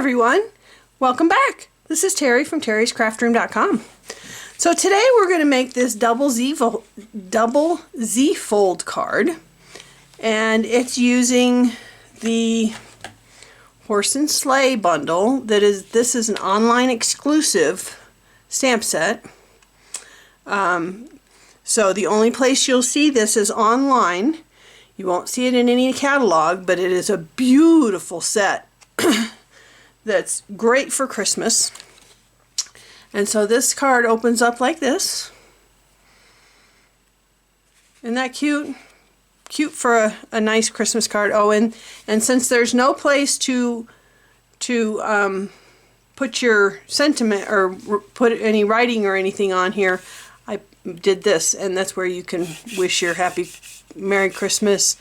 everyone, welcome back. This is Terry from terryscraftroom.com. So today we're going to make this double Z fold card, and it's using the Horse and Sleigh Bundle. This is an online exclusive stamp set. So the only place you'll see this is online. You won't see it in any catalog, but it is a beautiful set that's great for Christmas. And so this card opens up like this. Isn't that cute? Cute for a nice Christmas card. Oh, and since there's no place to put your sentiment or put any writing or anything on here, I did this, and that's where you can wish your happy Merry Christmas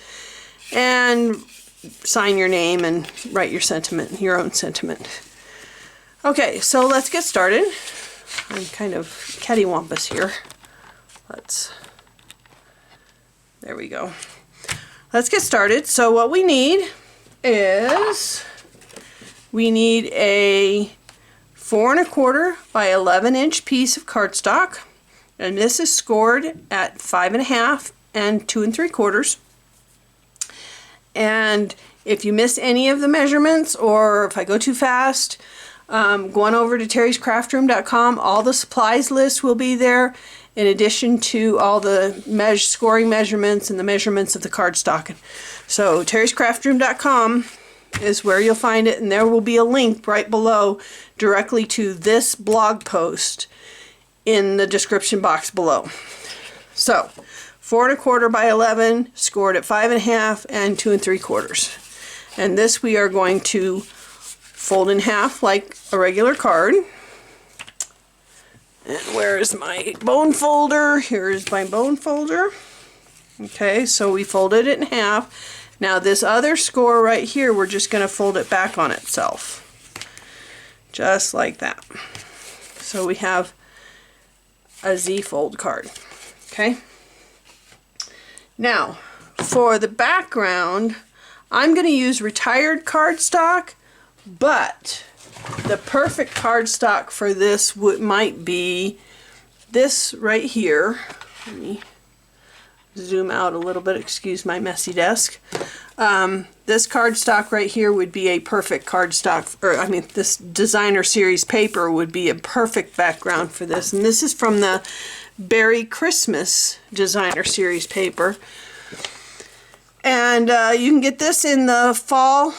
and sign your name and write your sentiment, your own sentiment. Okay, so let's get started. I'm kind of cattywampus here. There we go. Let's get started. So what we need is a 4 1/4 by 11 inch piece of cardstock, and this is scored at 5 1/2 and 2 3/4. And if you miss any of the measurements, or if I go too fast, go on over to terryscraftroom.com. All the supplies list will be there, in addition to all the scoring measurements and the measurements of the cardstock. So terryscraftroom.com is where you'll find it, and there will be a link right below directly to this blog post in the description box below. So 4 1/4 by 11, scored at 5 1/2 and 2 3/4. And this we are going to fold in half like a regular card. And where is my bone folder? Here is my bone folder. Okay, so we folded it in half. Now this other score right here, we're just going to fold it back on itself. Just like that. So we have a Z fold card. Okay. Now, for the background, I'm going to use retired cardstock, but the perfect cardstock for this might be this right here. Let me zoom out a little bit, excuse my messy desk. This cardstock right here would be a perfect cardstock, or I mean this designer series paper would be a perfect background for this. And this is from the Berry Christmas designer series paper. And you can get this in the fall,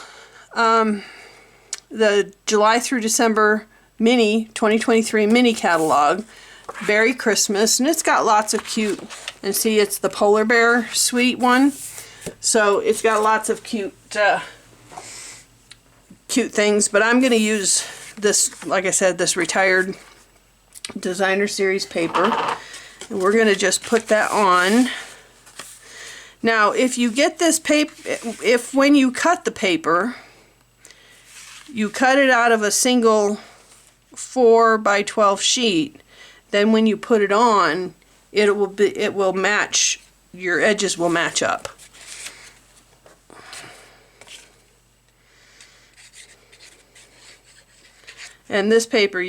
the July through December 2023 mini catalog, Berry Christmas, and it's got lots of cute, and see it's the polar bear sweet one, so it's got lots of cute things, but I'm going to use this, like I said, this retired designer series paper, and we're going to just put that on. Now if you get this paper, if when you cut the paper, you cut it out of a single 4 by 12 sheet, then when you put it on, it will match, your edges will match up. And this paper,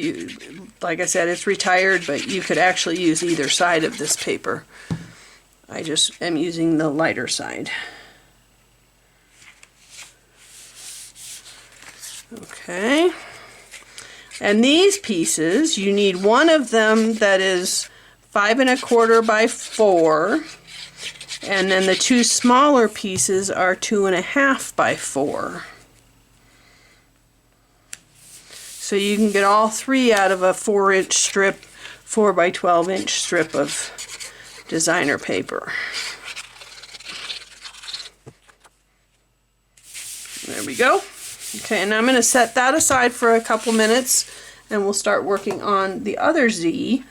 like I said, it's retired, but you could actually use either side of this paper. I just am using the lighter side. Okay, and these pieces, you need one of them that is 5 1/4 by 4, and then the two smaller pieces are 2 1/2 by 4. So you can get all three out of a 4-inch strip, 4 by 12-inch strip of designer paper. There we go. Okay, and I'm going to set that aside for a couple minutes, and we'll start working on the other Z.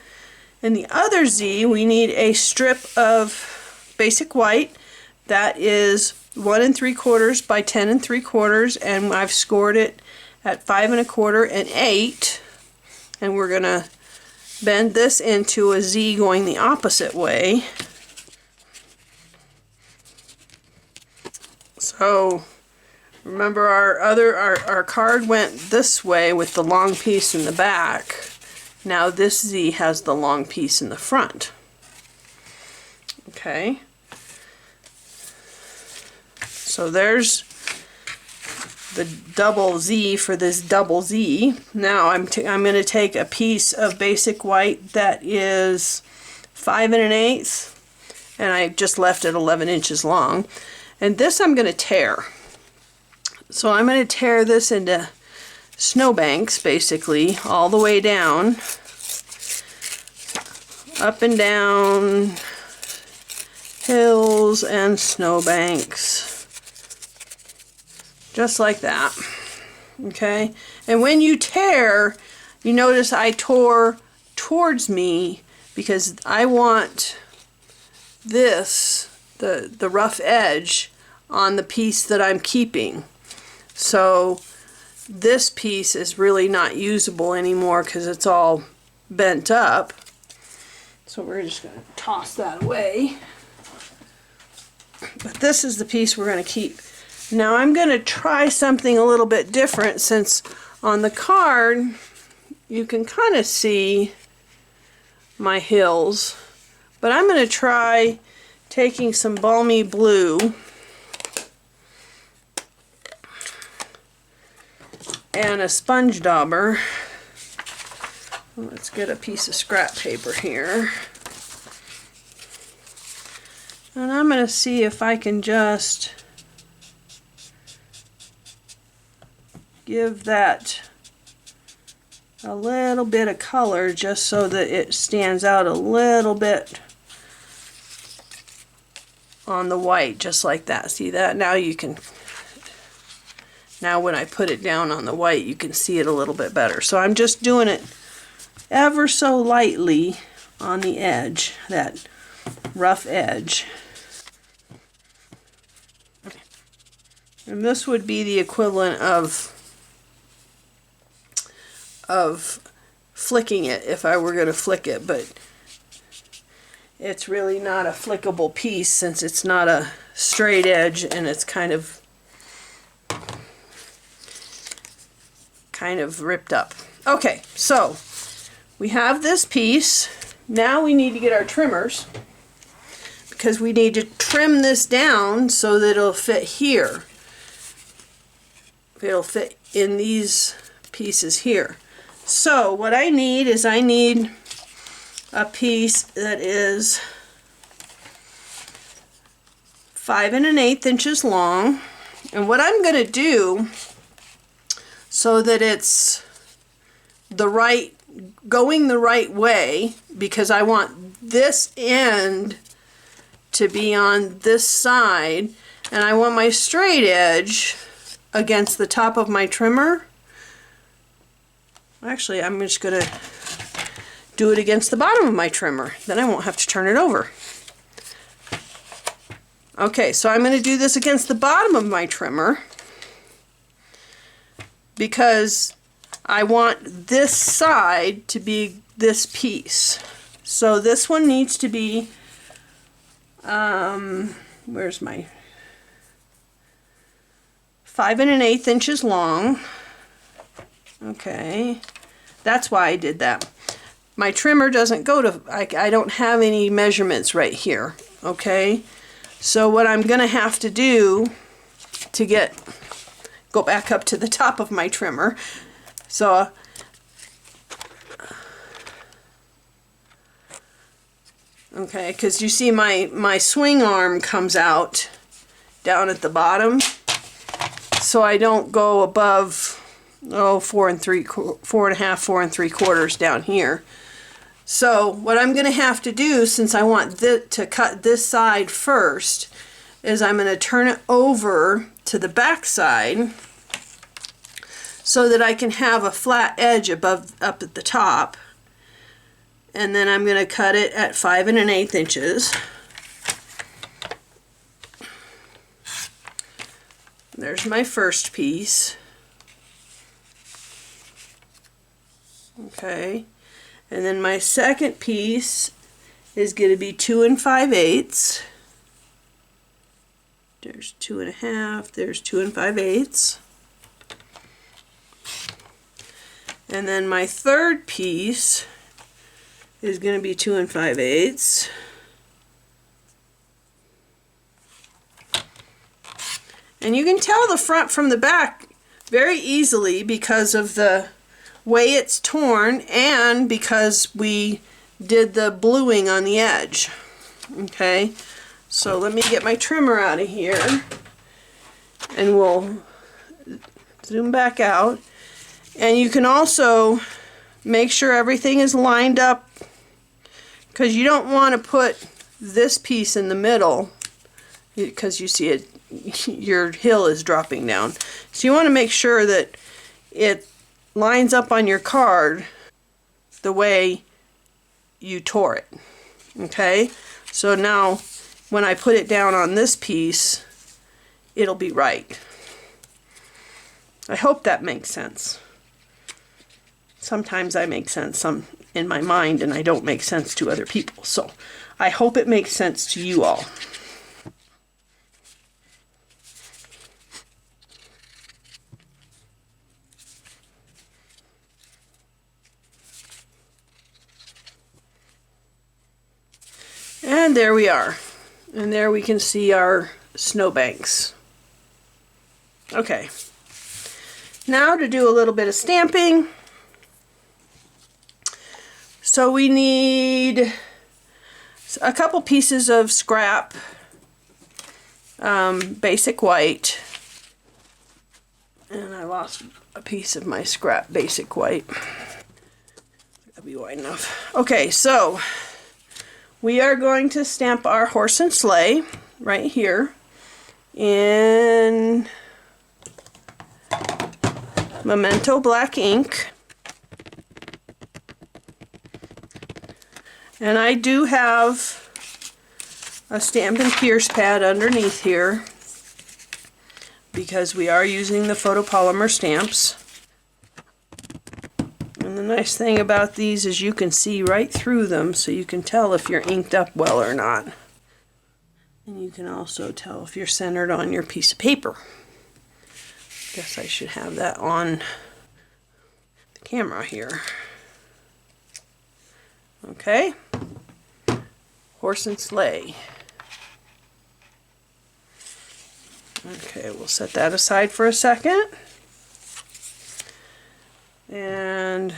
In the other Z, we need a strip of basic white that is 1 3/4 by 10 3/4, and I've scored it at 5 1/4 and 8, and we're going to bend this into a Z going the opposite way. So Remember our card went this way with the long piece in the back. Now this Z has the long piece in the front. Okay. So there's the double Z for this double Z. Now I'm going to take a piece of basic white that is 5 1/8, and I just left it 11 inches long. And this I'm going to tear. So I'm going to tear this into snowbanks, basically, all the way down, up and down, hills and snowbanks, just like that. Okay, and when you tear, you notice I tore towards me because I want this, the rough edge, on the piece that I'm keeping. So this piece is really not usable anymore because it's all bent up. So we're just going to toss that away. But this is the piece we're going to keep. Now I'm going to try something a little bit different, since on the card you can kind of see my hills. But I'm going to try taking some balmy blue and a sponge dauber. Let's get a piece of scrap paper here. And I'm going to see if I can just give that a little bit of color, just so that it stands out a little bit on the white, just like that. See that? Now you can, now when I put it down on the white, you can see it a little bit better. So I'm just doing it ever so lightly on the edge, that rough edge. And this would be the equivalent of flicking it if I were going to flick it, but it's really not a flickable piece since it's not a straight edge and it's kind of ripped up. Okay, so we have this piece. Now we need to get our trimmers, because we need to trim this down so that it'll fit here. It'll fit in these pieces here. So what I need is I need a piece that is 5 1/8 inches long. And what I'm going to do, so that it's going the right way, because I want this end to be on this side, and I want my straight edge against the top of my trimmer. Actually, I'm just going to do it against the bottom of my trimmer. Then I won't have to turn it over. Okay, so I'm going to do this against the bottom of my trimmer because I want this side to be this piece. So this one needs to be, where's my 5 1/8 inches long. Okay, that's why I did that. My trimmer doesn't go to, I don't have any measurements right here. Okay, so what I'm going to have to do to go back up to the top of my trimmer. So okay, because you see my swing arm comes out down at the bottom, so I don't go above 4 1/2, 4 3/4 down here. So what I'm going to have to do, since I want to cut this side first, is I'm going to turn it over to the back side so that I can have a flat edge up at the top. And then I'm going to cut it at 5 1/8 inches. There's my first piece. Okay, and then my second piece is going to be 2 5/8. There's 2.5, there's 2 5/8. And then my third piece is going to be 2 5/8. And you can tell the front from the back very easily because of the way it's torn and because we did the bluing on the edge. Okay, so let me get my trimmer out of here and we'll zoom back out. And you can also make sure everything is lined up, because you don't want to put this piece in the middle because you see it, your hill is dropping down. So you want to make sure that it lines up on your card the way you tore it. Okay, so now when I put it down on this piece, it'll be right. I hope that makes sense. Sometimes I make sense in my mind and I don't make sense to other people. So I hope it makes sense to you all. And there we are. And there we can see our snowbanks. Okay. Now to do a little bit of stamping. So we need a couple pieces of scrap, basic white. And I lost a piece of my scrap basic white. That'll be wide enough. Okay, so we are going to stamp our horse and sleigh right here in Memento black ink. And I do have a Stampin' Pierce pad underneath here because we are using the photopolymer stamps. And the nice thing about these is you can see right through them, so you can tell if you're inked up well or not. And you can also tell if you're centered on your piece of paper. Guess I should have that on the camera here. Okay, horse and sleigh. Okay, we'll set that aside for a second. And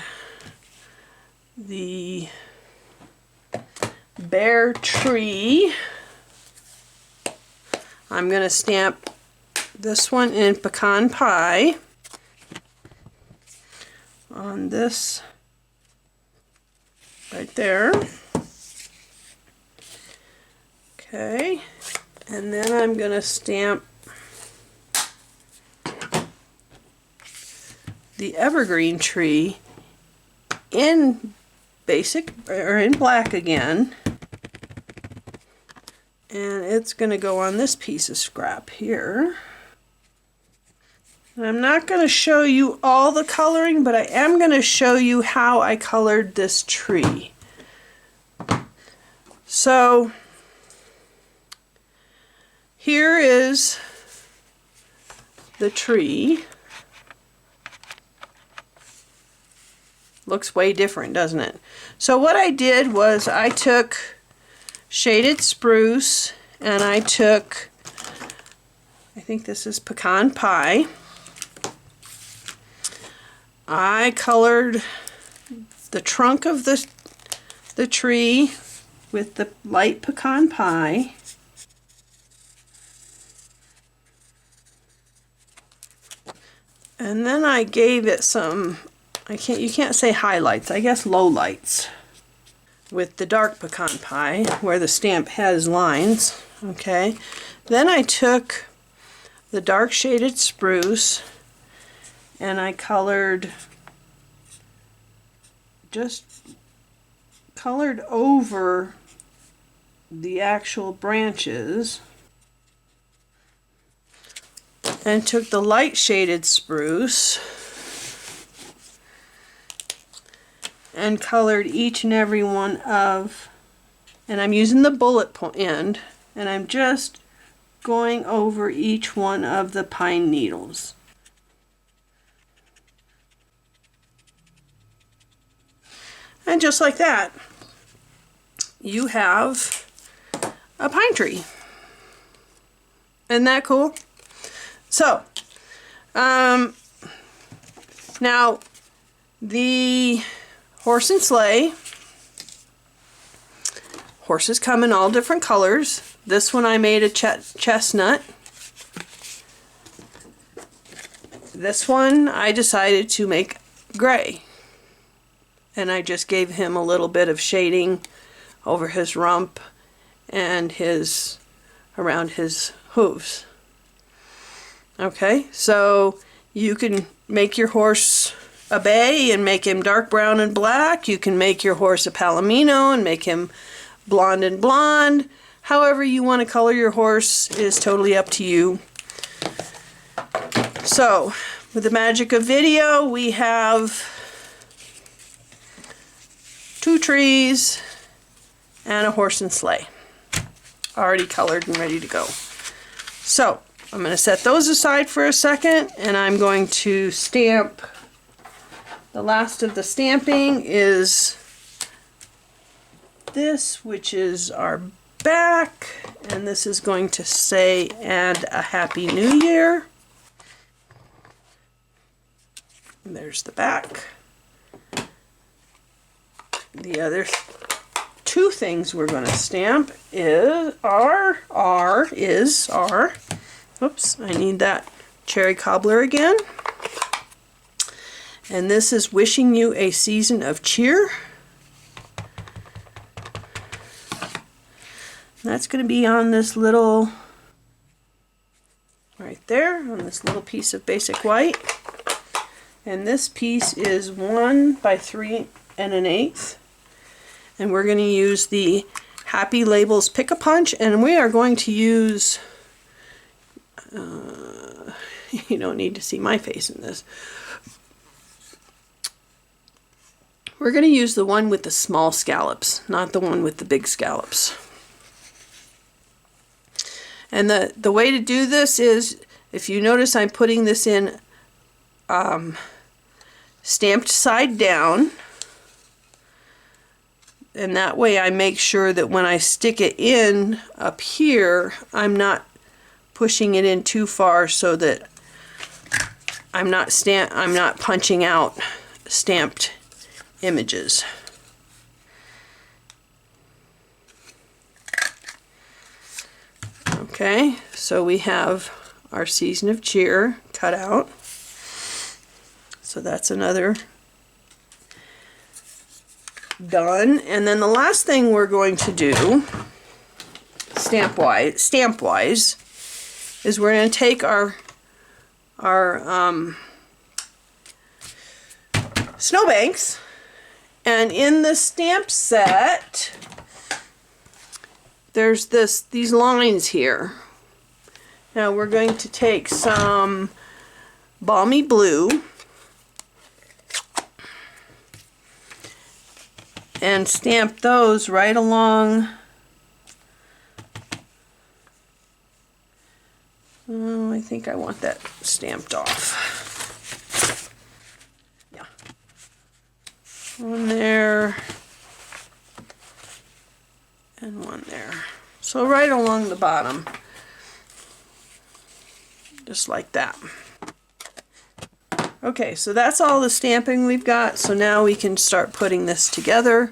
the bear tree, I'm going to stamp this one in pecan pie on this right there. Okay, and then I'm going to stamp the evergreen tree in basic, or in black again, and it's going to go on this piece of scrap here. And I'm not going to show you all the coloring, but I am going to show you how I colored this tree. So here is the tree. Looks way different, doesn't it? So what I did was I took shaded spruce and I took, I think this is pecan pie. I colored the trunk of the tree with the light pecan pie. And then I gave it some, you can't say highlights, I guess lowlights with the dark pecan pie where the stamp has lines. Okay. Then I took the dark shaded spruce and I just colored over the actual branches, and took the light shaded spruce and colored each and every one of, and I'm using the bullet point end, and I'm just going over each one of the pine needles. And just like that, you have a pine tree. Isn't that cool? So, now the horse and sleigh, horses come in all different colors. This one I made a chestnut. This one I decided to make gray. And I just gave him a little bit of shading over his rump and around his hooves. Okay, so you can make your horse a bay and make him dark brown and black. You can make your horse a palomino and make him blonde and blonde. However you want to color your horse is totally up to you. So, with the magic of video, we have 2 trees and a horse and sleigh already colored and ready to go. So, I'm going to set those aside for a second, and I'm going to stamp. The last of the stamping is this, which is our back, and this is going to say, and a Happy New Year. And there's the back. The other 2 things we're going to stamp are, oops, I need that cherry cobbler again. And this is wishing you a season of cheer. That's going to be on this little, right there, on this little piece of basic white. And this piece is 1 by 3 1/8. And we're going to use the Happy Labels Pick-a-Punch, and we are going to use, you don't need to see my face in this. We're going to use the one with the small scallops, not the one with the big scallops. And the way to do this is, if you notice, I'm putting this in stamped side down. And that way I make sure that when I stick it in up here, I'm not pushing it in too far so that I'm not punching out stamped images. Okay, so we have our season of cheer cut out. So that's another done. And then the last thing we're going to do, stamp wise, is we're going to take our snowbanks, and in the stamp set there's these lines here. Now we're going to take some balmy blue and stamp those right along. Oh, I think I want that stamped off. Yeah. One there and one there. So right along the bottom. Just like that. Okay, so that's all the stamping we've got, so now we can start putting this together.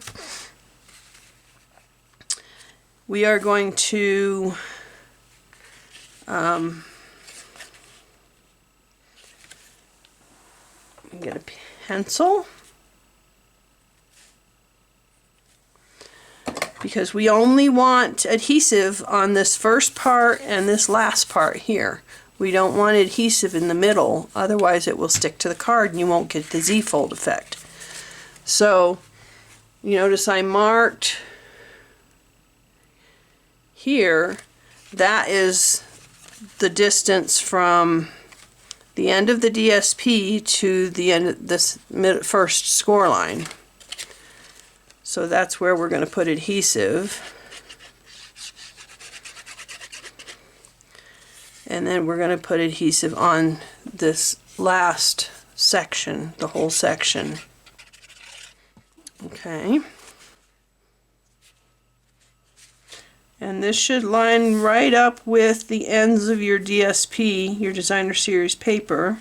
We are going to get a pencil, because we only want adhesive on this first part and this last part here. We don't want adhesive in the middle, otherwise it will stick to the card and you won't get the Z-fold effect. So you notice I marked here, that is the distance from the end of the DSP to the end of this first score line. So that's where we're going to put adhesive. And then we're going to put adhesive on this last section, the whole section. Okay. And this should line right up with the ends of your DSP, your Designer Series paper.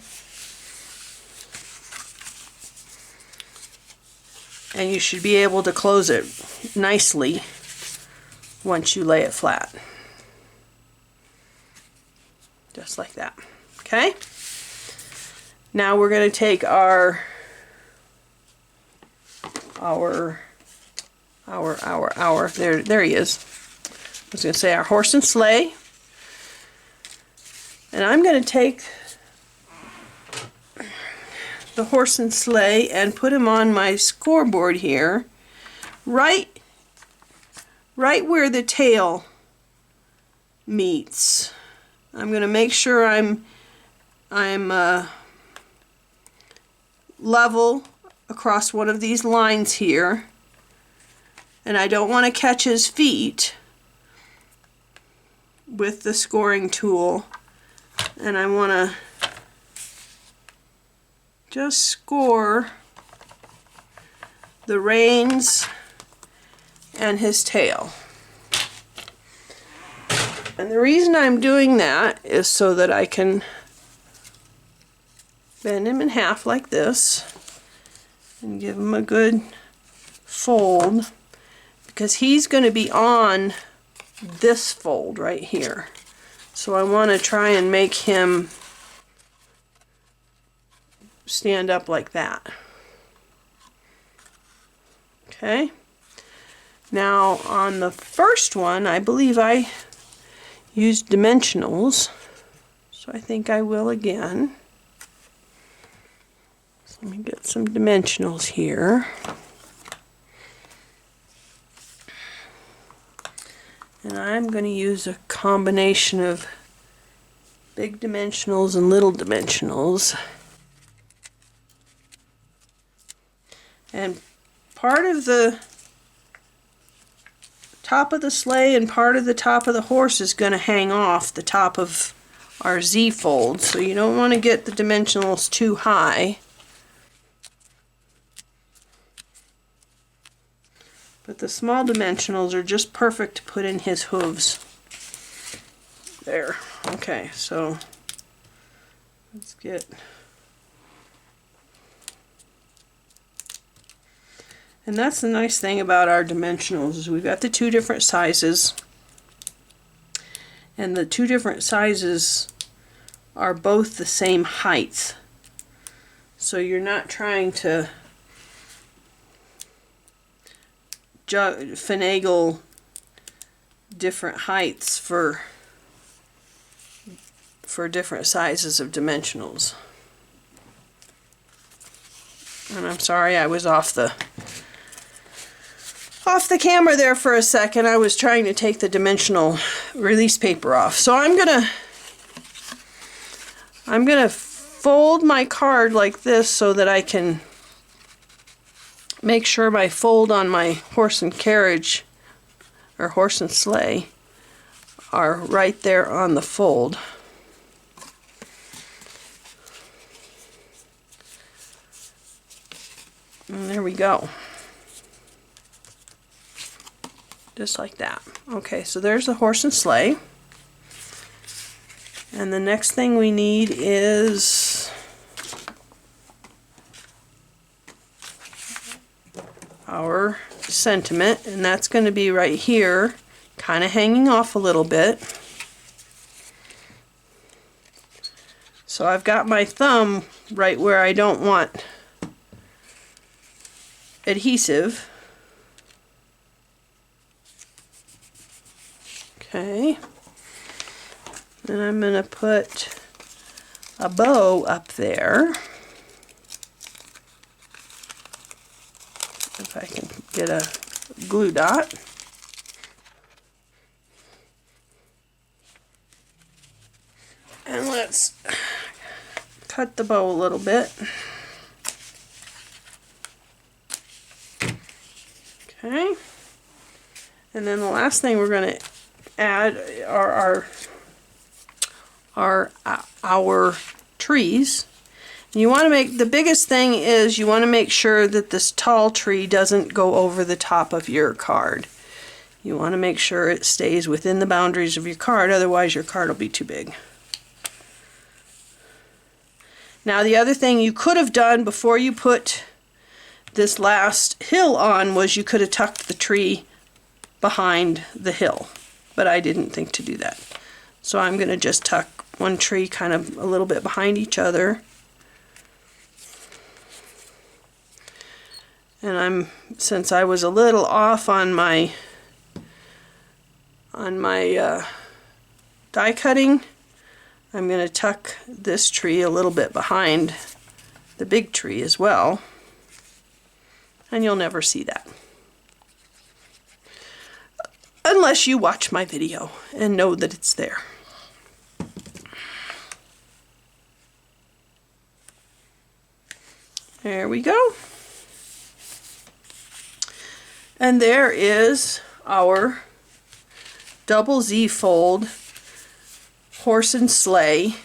And you should be able to close it nicely once you lay it flat. Just like that. Okay? Now we're going to take there he is. I was going to say our horse and sleigh. And I'm going to take the horse and sleigh and put him on my scoreboard here, right where the tail meets. I'm going to make sure I'm level across one of these lines here, and I don't want to catch his feet with the scoring tool, and I want to just score the reins and his tail. And the reason I'm doing that is so that I can bend him in half like this and give him a good fold, because he's going to be on this fold right here. So I want to try and make him stand up like that. Okay. Now on the first one, I believe I used dimensionals, so I think I will again. So let me get some dimensionals here. And I'm going to use a combination of big dimensionals and little dimensionals. And part of the top of the sleigh and part of the top of the horse is going to hang off the top of our Z fold, so you don't want to get the dimensionals too high. But the small dimensionals are just perfect to put in his hooves. There. Okay, so let's get... And that's the nice thing about our dimensionals, is we've got the two different sizes. And the two different sizes are both the same height. So you're not trying to finagle different heights for different sizes of dimensionals. And I'm sorry I was off the camera there for a second. I was trying to take the dimensional release paper off. So I'm gonna fold my card like this so that I can make sure my fold on my horse and carriage, or horse and sleigh, are right there on the fold. And there we go. Just like that. Okay, so there's the horse and sleigh. And the next thing we need is our sentiment, and that's going to be right here, kind of hanging off a little bit. So I've got my thumb right where I don't want adhesive. Okay, and I'm going to put a bow up there. If I can get a glue dot. And let's cut the bow a little bit. Okay. And then the last thing we're going to add are our trees. And you want to make, the biggest thing is you want to make sure that this tall tree doesn't go over the top of your card. You want to make sure it stays within the boundaries of your card, otherwise your card will be too big. Now the other thing you could have done before you put this last hill on was you could have tucked the tree behind the hill, but I didn't think to do that. So I'm going to just tuck one tree kind of a little bit behind each other. And since I was a little off on my die cutting, I'm going to tuck this tree a little bit behind the big tree as well, and you'll never see that unless you watch my video and know that it's there. There we go. And there is our double Z fold Horse and Sleigh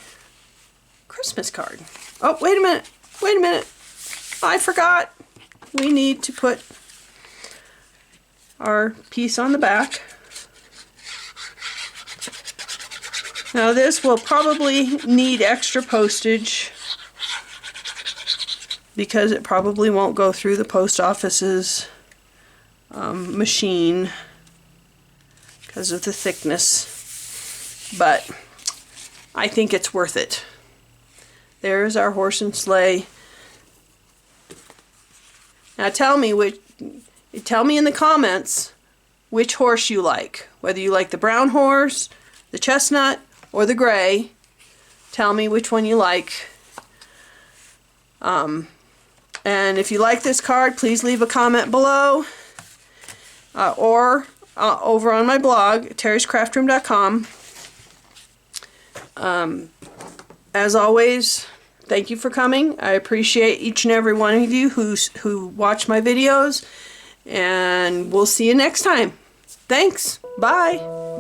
Christmas card. Oh, wait a minute. Wait a minute. I forgot. We need to put our piece on the back. Now this will probably need extra postage because it probably won't go through the post office's machine because of the thickness, but I think it's worth it. There's our horse and sleigh. Now tell me in the comments which horse you like, whether you like the brown horse, the chestnut, or the gray. Tell me which one you like. And if you like this card, please leave a comment below, or over on my blog, terryscraftroom.com. As always, thank you for coming. I appreciate each and every one of you who watch my videos, and we'll see you next time. Thanks. Bye.